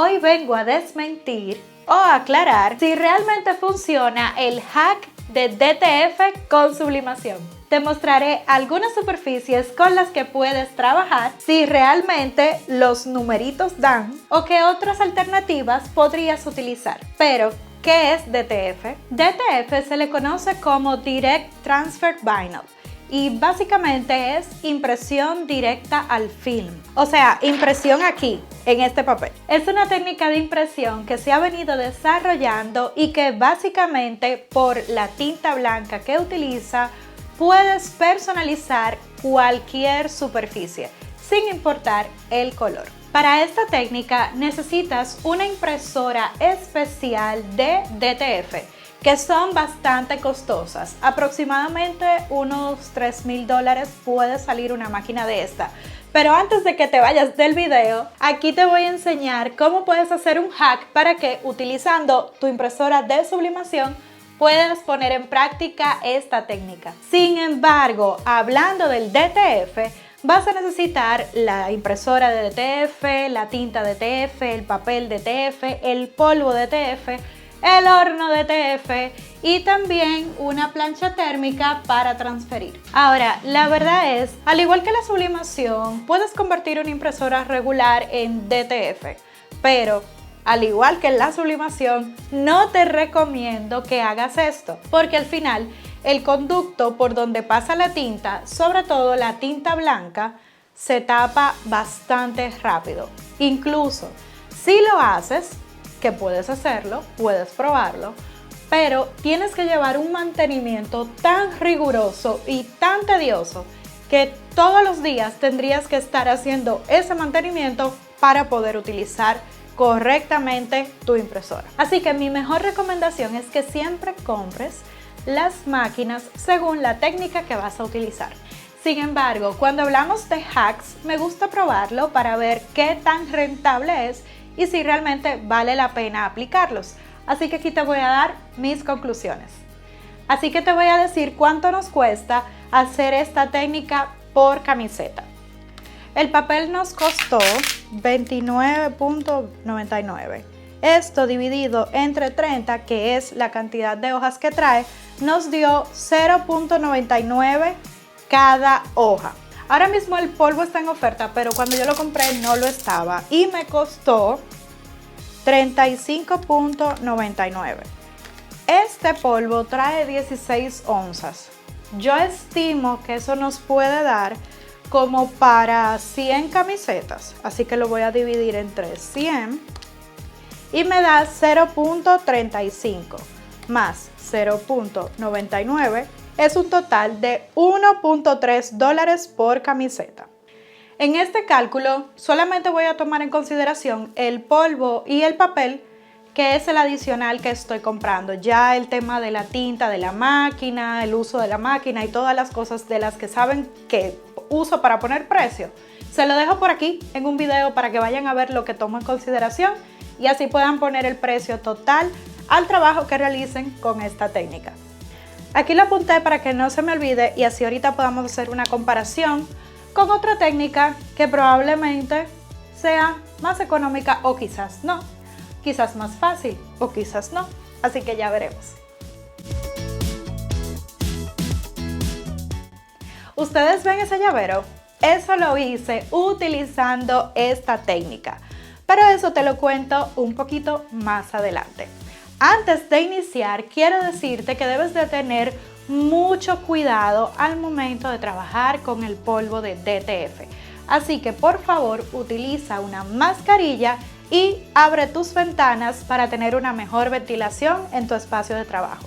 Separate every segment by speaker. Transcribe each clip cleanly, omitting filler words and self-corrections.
Speaker 1: Hoy vengo a desmentir o aclarar si realmente funciona el hack de DTF con sublimación. Te mostraré algunas superficies con las que puedes trabajar, si realmente los numeritos dan o qué otras alternativas podrías utilizar. Pero, ¿qué es DTF? DTF se le conoce como Direct Transfer Vinyl y básicamente es impresión directa al film, o sea, impresión aquí, en este papel. Es una técnica de impresión que se ha venido desarrollando y que básicamente por la tinta blanca que utiliza puedes personalizar cualquier superficie, sin importar el color. Para esta técnica necesitas una impresora especial de DTF, que son bastante costosas. Aproximadamente unos $3,000 puede salir una máquina de esta. Pero antes de que te vayas del video, aquí te voy a enseñar cómo puedes hacer un hack para que utilizando tu impresora de sublimación puedas poner en práctica esta técnica. Sin embargo, hablando del DTF, vas a necesitar la impresora de DTF, la tinta DTF, el papel DTF, el polvo DTF, el horno DTF y también una plancha térmica para transferir. Ahora, la verdad es, al igual que la sublimación, puedes convertir una impresora regular en DTF, pero al igual que la sublimación, no te recomiendo que hagas esto, porque al final el conducto por donde pasa la tinta, sobre todo la tinta blanca, se tapa bastante rápido. Incluso si lo haces, que puedes hacerlo, puedes probarlo, pero tienes que llevar un mantenimiento tan riguroso y tan tedioso que todos los días tendrías que estar haciendo ese mantenimiento para poder utilizar correctamente tu impresora. Así que mi mejor recomendación es que siempre compres las máquinas según la técnica que vas a utilizar. Sin embargo, cuando hablamos de hacks, me gusta probarlo para ver qué tan rentable es y si realmente vale la pena aplicarlos. Así que aquí te voy a dar mis conclusiones. Así que te voy a decir cuánto nos cuesta hacer esta técnica por camiseta. El papel nos costó $29.99. Esto dividido entre 30, que es la cantidad de hojas que trae, nos dio $0.99 cada hoja. Ahora mismo el polvo está en oferta, pero cuando yo lo compré no lo estaba y me costó $35.99. Este polvo trae 16 onzas. Yo estimo que eso nos puede dar como para 100 camisetas, así que lo voy a dividir entre 100 y me da 0.35 más 0.99. Es un total de $1.3 por camiseta. En este cálculo solamente voy a tomar en consideración el polvo y el papel, que es el adicional que estoy comprando. Ya el tema de la tinta de la máquina, el uso de la máquina y todas las cosas de las que saben que uso para poner precio, se lo dejo por aquí en un video para que vayan a ver lo que tomo en consideración y así puedan poner el precio total al trabajo que realicen con esta técnica. Aquí lo apunté para que no se me olvide y así ahorita podamos hacer una comparación con otra técnica que probablemente sea más económica o quizás no, quizás más fácil o quizás no, así que ya veremos. ¿Ustedes ven ese llavero? Eso lo hice utilizando esta técnica, pero eso te lo cuento un poquito más adelante. Antes de iniciar, quiero decirte que debes de tener mucho cuidado al momento de trabajar con el polvo de DTF. Así que por favor utiliza una mascarilla y abre tus ventanas para tener una mejor ventilación en tu espacio de trabajo.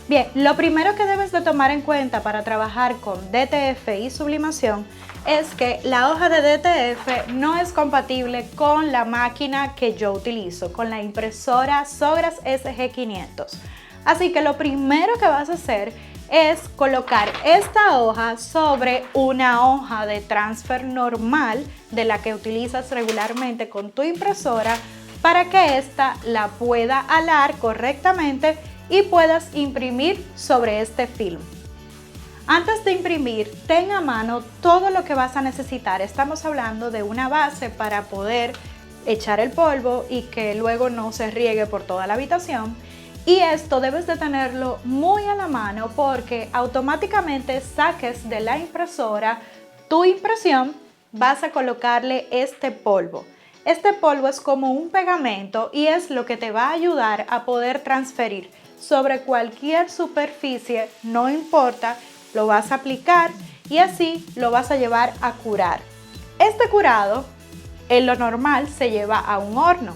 Speaker 1: Bien, lo primero que debes de tomar en cuenta para trabajar con DTF y sublimación es que la hoja de DTF no es compatible con la máquina que yo utilizo, con la impresora Sogras SG500. Así que lo primero que vas a hacer es colocar esta hoja sobre una hoja de transfer normal de la que utilizas regularmente con tu impresora para que ésta la pueda alar correctamente y puedas imprimir sobre este film. Antes de imprimir, ten a mano todo lo que vas a necesitar. Estamos hablando de una base para poder echar el polvo y que luego no se riegue por toda la habitación. Y esto debes de tenerlo muy a la mano porque automáticamente saques de la impresora tu impresión, vas a colocarle este polvo. Este polvo es como un pegamento y es lo que te va a ayudar a poder transferir sobre cualquier superficie, no importa, lo vas a aplicar y así lo vas a llevar a curar. Este curado, en lo normal, se lleva a un horno.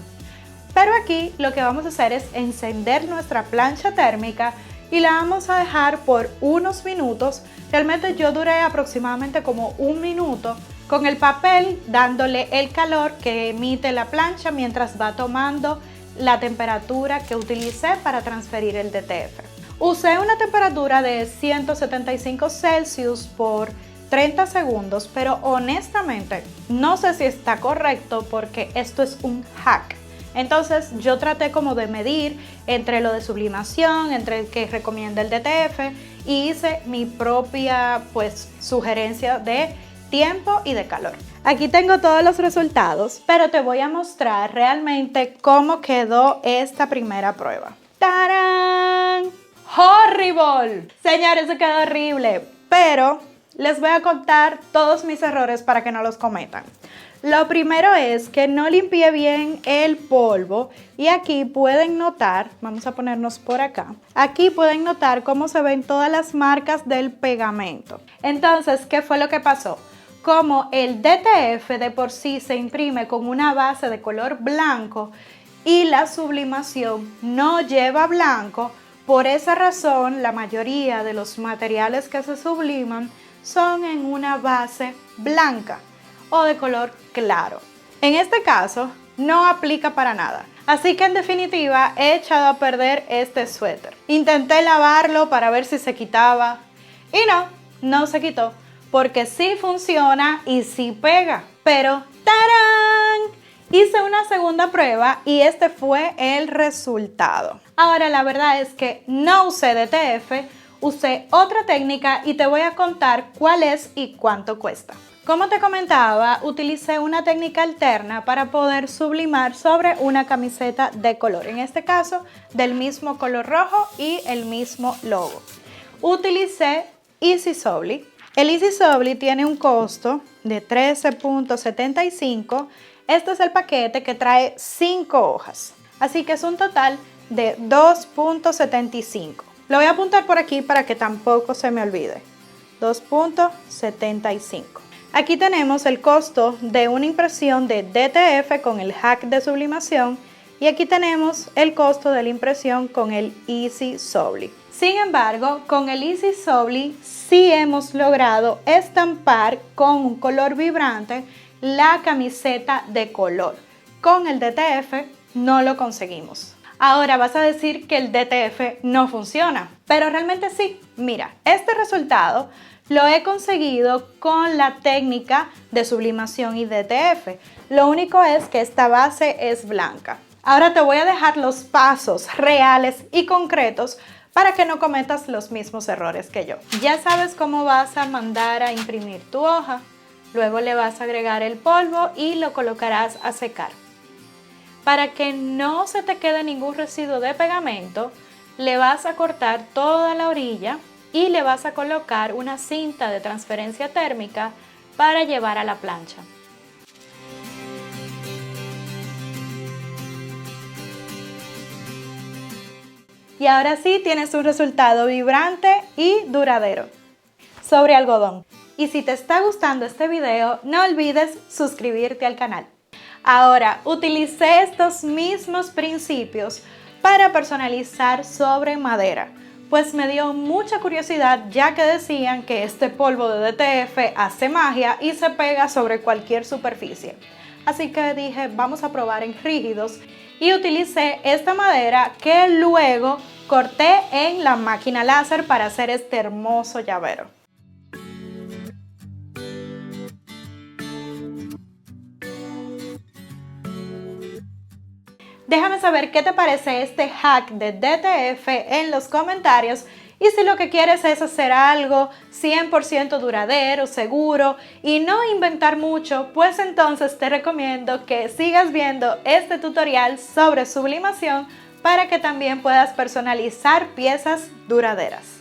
Speaker 1: Pero aquí lo que vamos a hacer es encender nuestra plancha térmica y la vamos a dejar por unos minutos. Realmente yo duré aproximadamente como un minuto con el papel dándole el calor que emite la plancha mientras va tomando la temperatura que utilicé para transferir el DTF. Usé una temperatura de 175 Celsius por 30 segundos, pero honestamente no sé si está correcto porque esto es un hack. Entonces yo traté como de medir entre lo de sublimación, entre el que recomienda el DTF y hice mi propia sugerencia de tiempo y de calor. Aquí tengo todos los resultados, pero te voy a mostrar realmente cómo quedó esta primera prueba. ¡Tarán! ¡Horrible! Señores, eso quedó horrible, pero les voy a contar todos mis errores para que no los cometan. Lo primero es que no limpié bien el polvo y aquí pueden notar, vamos a ponernos por acá, aquí pueden notar cómo se ven todas las marcas del pegamento. Entonces, ¿qué fue lo que pasó? Como el DTF de por sí se imprime con una base de color blanco y la sublimación no lleva blanco, por esa razón la mayoría de los materiales que se subliman son en una base blanca o de color claro. En este caso no aplica para nada, así que en definitiva he echado a perder este suéter. Intenté lavarlo para ver si se quitaba y no se quitó porque sí funciona y sí pega. Pero ¡tarán! Hice una segunda prueba y este fue el resultado. Ahora la verdad es que no usé DTF, usé otra técnica y te voy a contar cuál es y cuánto cuesta. Como te comentaba, utilicé una técnica alterna para poder sublimar sobre una camiseta de color, en este caso del mismo color rojo y el mismo logo. Utilicé Easy Sobly. El Easy Sobly tiene un costo de $13.75. Este es el paquete que trae 5 hojas, así que es un total de $2.75. Lo voy a apuntar por aquí para que tampoco se me olvide. $2.75. Aquí tenemos el costo de una impresión de DTF con el hack de sublimación y aquí tenemos el costo de la impresión con el Easy Sobly. Sin embargo, con el Easy Sobly sí hemos logrado estampar con un color vibrante la camiseta de color. Con el DTF no lo conseguimos. Ahora vas a decir que el DTF no funciona, pero realmente sí. Mira, este resultado lo he conseguido con la técnica de sublimación y DTF. Lo único es que esta base es blanca. Ahora te voy a dejar los pasos reales y concretos para que no cometas los mismos errores que yo. Ya sabes cómo vas a mandar a imprimir tu hoja. Luego le vas a agregar el polvo y lo colocarás a secar. Para que no se te quede ningún residuo de pegamento, le vas a cortar toda la orilla y le vas a colocar una cinta de transferencia térmica para llevar a la plancha. Y ahora sí tienes un resultado vibrante y duradero sobre algodón. Y si te está gustando este video, no olvides suscribirte al canal. Ahora, utilicé estos mismos principios para personalizar sobre madera, pues me dio mucha curiosidad ya que decían que este polvo de DTF hace magia y se pega sobre cualquier superficie. Así que dije, vamos a probar en rígidos y utilicé esta madera que luego corté en la máquina láser para hacer este hermoso llavero. Déjame saber qué te parece este hack de DTF en los comentarios Y si lo que quieres es hacer algo 100% duradero, seguro y no inventar mucho, pues entonces te recomiendo que sigas viendo este tutorial sobre sublimación para que también puedas personalizar piezas duraderas.